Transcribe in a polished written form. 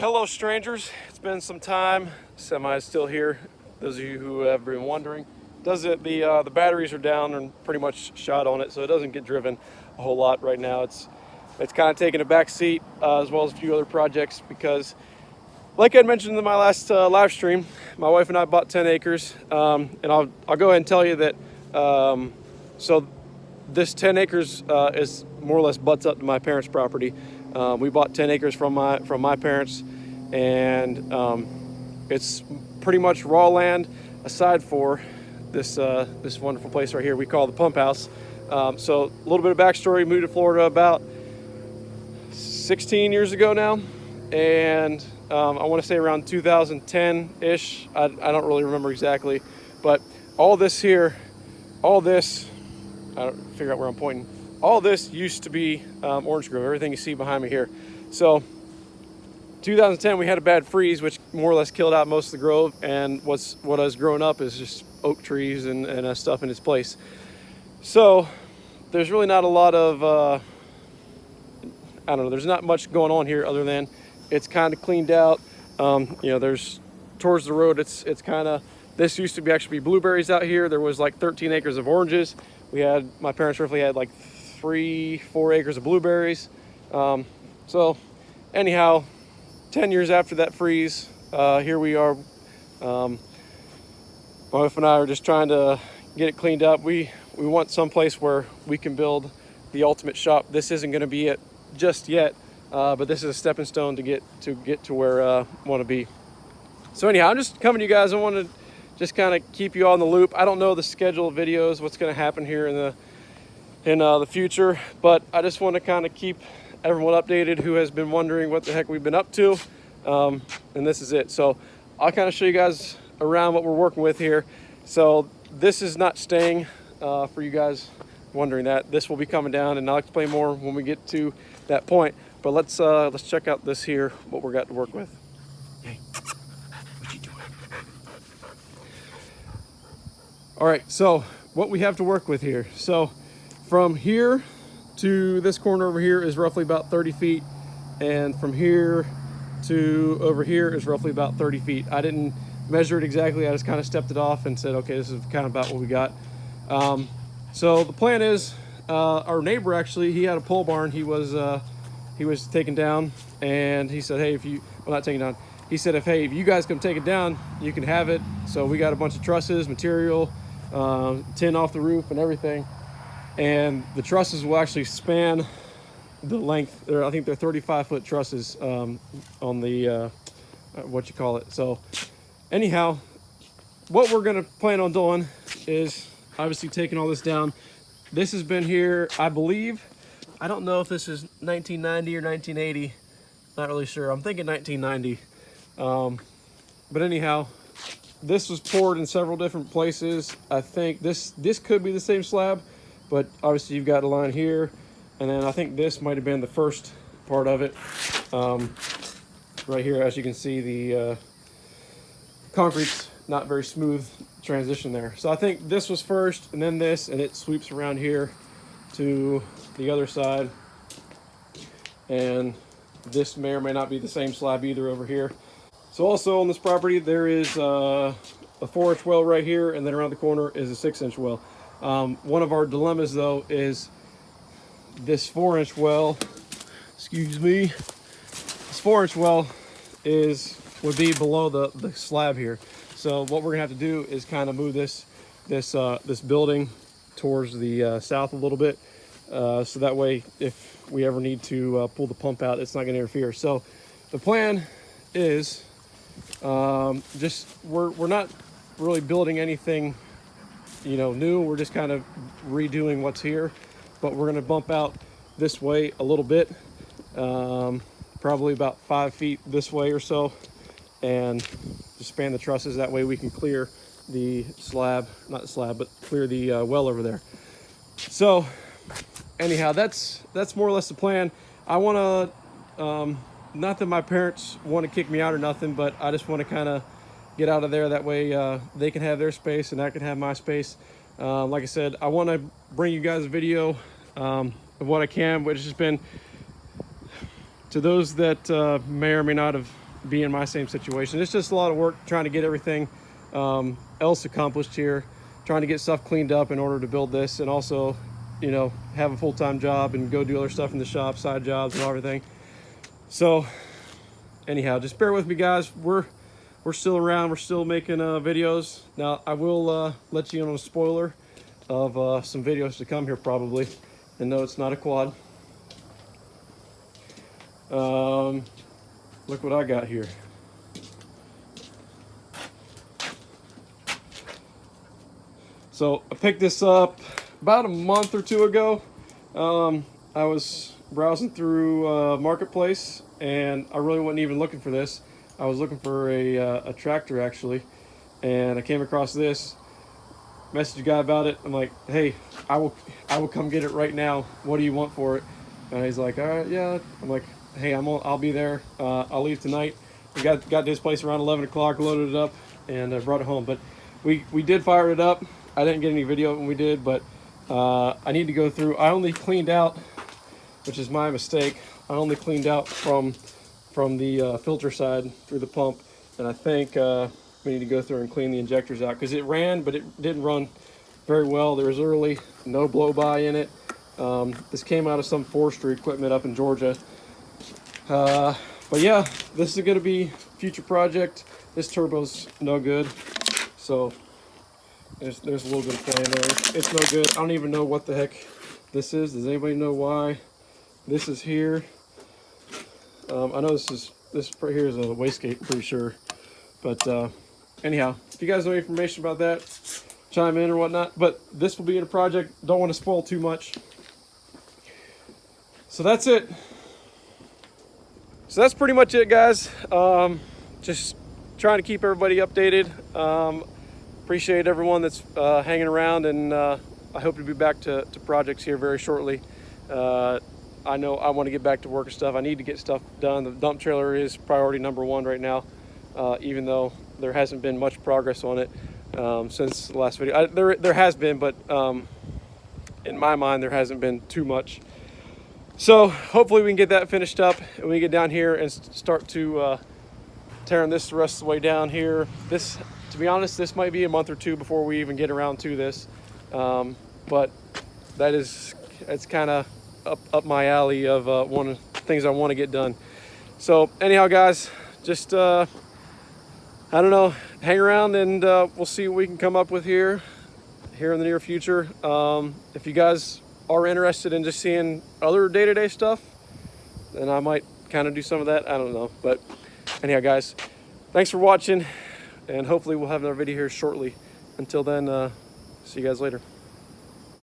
Hello strangers, it's been some time. Semi is still here. Those of you who have been wondering, the batteries are down and pretty much shot on it, so it doesn't get driven a whole lot right now. It's kind of taking a back seat, as well as a few other projects, because like I mentioned in my last live stream, my wife and I bought 10 acres, and I'll go ahead and tell you that so this 10 acres is more or less butts up to my parents' property. We bought 10 acres from my parents, and it's pretty much raw land aside for this wonderful place right here we call the pump house. So a little bit of backstory: moved to Florida about 16 years ago now, and I want to say around 2010-ish. I don't really remember exactly, but all this, I don't figure out where I'm pointing. All this used to be orange grove, everything you see behind me here. So 2010 we had a bad freeze, which more or less killed out most of the grove, and what was growing up is just oak trees and stuff in its place. So there's really not a lot of I don't know, there's not much going on here other than it's kind of cleaned out. There's towards the road, it's kind of, this used to be actually blueberries out here. There was like 13 acres of oranges. My parents roughly had like 3-4 acres of blueberries. So anyhow, 10 years after that freeze, here we are. My wife and I are just trying to get it cleaned up. We want some place where we can build the ultimate shop. This isn't going to be it just yet, but this is a stepping stone to get to where I want to be. So anyhow, I'm just coming to you guys. I want to just kind of keep you all in the loop. I don't know the schedule of videos, what's going to happen here in the future, but I just want to kind of keep everyone updated who has been wondering what the heck we've been up to, and this is it. So I'll kind of show you guys around what we're working with here. So this is not staying, for you guys wondering that. This will be coming down, and I'll explain more when we get to that point. But let's check out this here, what we got to work with. Hey, what you doing? All right, so what we have to work with here. So from here to this corner over here is roughly about 30 feet. And from here to over here is roughly about 30 feet. I didn't measure it exactly. I just kind of stepped it off and said, okay, this is kind of about what we got. So the plan is, our neighbor actually, he had a pole barn. He was taken down, and he said, hey, not taken down. He said, if you guys come take it down, you can have it. So we got a bunch of trusses, material, tin off the roof and everything. And the trusses will actually span the length. I think they're 35-foot trusses on the, So anyhow, what we're gonna plan on doing is obviously taking all this down. This has been here, I believe, I don't know if this is 1990 or 1980. Not really sure. I'm thinking 1990. But anyhow, this was poured in several different places. I think this could be the same slab, but obviously you've got a line here, and then I think this might have been the first part of it. Right here, as you can see, the concrete's not very smooth transition there. So I think this was first, and then this, and it sweeps around here to the other side. And this may or may not be the same slab either over here. So also on this property, there is a 4-inch well right here, and then around the corner is a 6-inch well. One of our dilemmas though is this 4-inch well, excuse me, this 4-inch well would be below the slab here. So what we're gonna have to do is kind of move this building towards the south a little bit, so that way if we ever need to pull the pump out, it's not gonna interfere. So the plan is we're not really building anything new. We're just kind of redoing what's here, but we're gonna bump out this way a little bit, probably about 5 feet this way or so, and just span the trusses. That way we can clear the slab, not the slab, but clear the well over there. So anyhow, that's more or less the plan. I want to, not that my parents want to kick me out or nothing, but I just want to kind of get out of there. That way they can have their space and I can have my space. Like I said, I want to bring you guys a video of what I can, which has been, to those that may or may not have be in my same situation. It's just a lot of work trying to get everything else accomplished here, trying to get stuff cleaned up in order to build this, and also, you know, have a full-time job and go do other stuff in the shop, side jobs and everything. So anyhow, just bear with me, guys. We're still around. We're still making videos. Now I will let you in on a spoiler of some videos to come here probably. And no, it's not a quad. Look what I got here. So I picked this up about a month or two ago. I was browsing through Marketplace, and I really wasn't even looking for this. I was looking for a tractor actually, and I came across this. Messaged a guy about it. I'm like, hey, I will come get it right now. What do you want for it? And he's like, all right, yeah. I'm like, hey, I'll be there. I'll leave tonight. We got to this place around 11 o'clock, loaded it up, and brought it home. But we did fire it up. I didn't get any video when we did, but I need to go through. I only cleaned out, which is my mistake. I only cleaned out from the filter side through the pump, and I think we need to go through and clean the injectors out because it ran, but it didn't run very well. There was literally no blow-by in it. This came out of some forestry equipment up in Georgia. But yeah, this is going to be a future project. This turbo's no good, so there's a little bit of play in there. It's no good. I don't even know what the heck this is. Does anybody know why this is here? I know this right here is a wastegate, I'm pretty sure. But anyhow, if you guys know information about that, chime in or whatnot. But this will be in a project. Don't want to spoil too much. So that's it. So that's pretty much it, guys. Just trying to keep everybody updated. Appreciate everyone that's hanging around, and I hope to be back to projects here very shortly. I know I want to get back to work and stuff. I need to get stuff done. The dump trailer is priority number one right now, even though there hasn't been much progress on it since the last video. There has been, but in my mind, there hasn't been too much. So hopefully we can get that finished up, and we can get down here and start to tearing this the rest of the way down here. This, to be honest, this might be a month or two before we even get around to this. But it's kind of up my alley of one of the things I want to get done. So anyhow, guys, just I don't know, hang around, and we'll see what we can come up with here in the near future. If you guys are interested in just seeing other day-to-day stuff, then I might kind of do some of that. I don't know. But anyhow, guys, thanks for watching, and hopefully we'll have another video here shortly. Until then, see you guys later.